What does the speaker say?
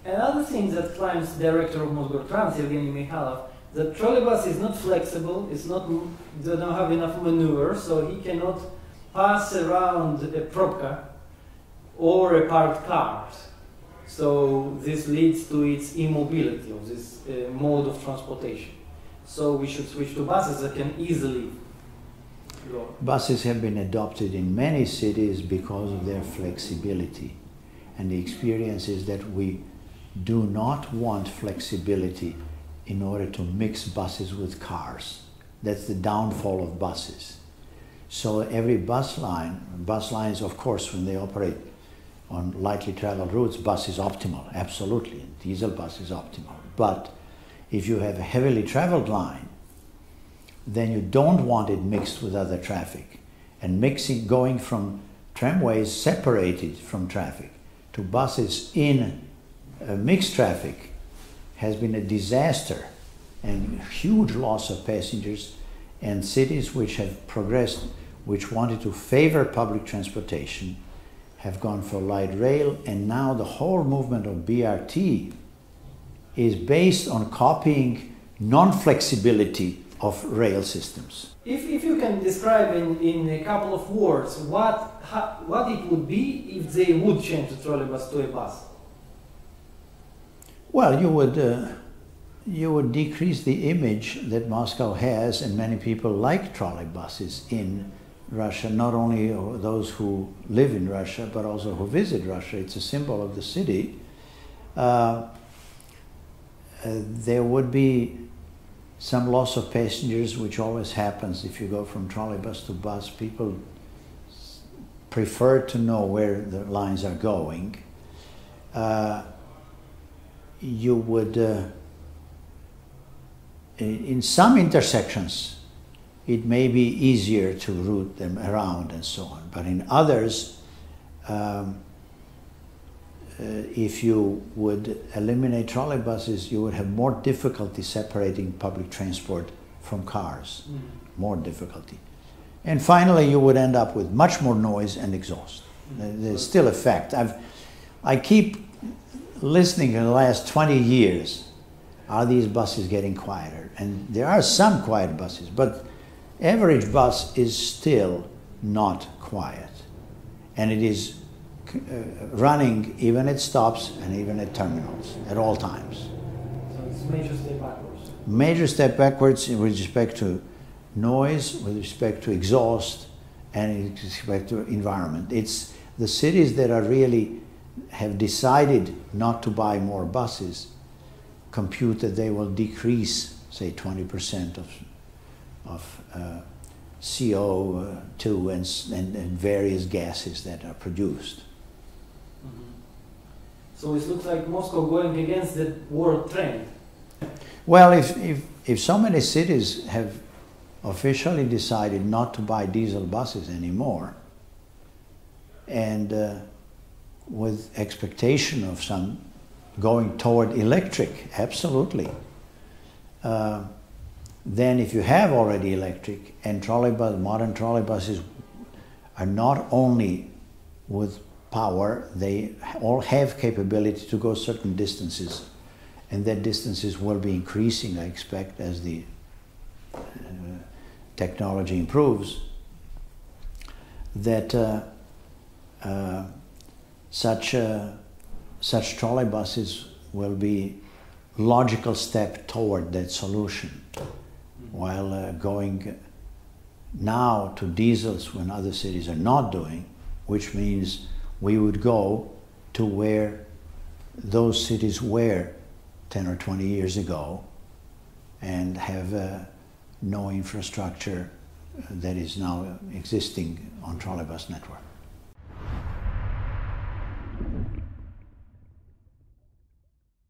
Another thing that claims director of Moscow Trans, Evgeny Mikhailov, the trolleybus is not flexible, they don't have enough maneuver, so he cannot pass around a probka or a parked cars. So this leads to its immobility of this mode of transportation. So we should switch to buses that can easily go. Buses have been adopted in many cities because of their flexibility. And the experience is that we do not want flexibility in order to mix buses with cars. That's the downfall of buses. So every bus lines, of course, when they operate on lightly traveled routes, bus is optimal, absolutely. Diesel bus is optimal. But if you have a heavily traveled line, then you don't want it mixed with other traffic. And going from tramways separated from traffic to buses in mixed traffic has been a disaster and huge loss of passengers, and cities which have progressed, which wanted to favor public transportation, have gone for light rail, and now the whole movement of BRT is based on copying non-flexibility of rail systems. If you can describe in a couple of words what it would be if they would change the trolleybus to a bus. Well, you would decrease the image that Moscow has, and many people like trolleybuses in Russia, not only those who live in Russia, but also who visit Russia. It's a symbol of the city. There would be some loss of passengers, which always happens if you go from trolleybus to bus. People prefer to know where the lines are going. You would, in some intersections, it may be easier to route them around and so on. But in others, if you would eliminate trolleybuses, you would have more difficulty separating public transport from cars, more difficulty. And finally, you would end up with much more noise and exhaust. There's still a fact. I keep listening in the last 20 years, are these buses getting quieter? And there are some quiet buses, but average bus is still not quiet. And it is running even at stops and even at terminals at all times. So it's a major step backwards. Major step backwards with respect to noise, with respect to exhaust, and with respect to environment. It's the cities that are really have decided not to buy more buses compute that they will decrease, say, 20% of CO2 and various gases that are produced. So it looks like Moscow going against the world trend. Well, if so many cities have officially decided not to buy diesel buses anymore, and with expectation of some going toward electric, absolutely. Then if you have already electric, and modern trolleybuses are not only with power, they all have capability to go certain distances, and that distances will be increasing, I expect, as the technology improves, that such trolleybuses will be logical step toward that solution, while going now to diesels when other cities are not doing, which means we would go to where those cities were 10 or 20 years ago and have no infrastructure that is now existing on trolleybus network.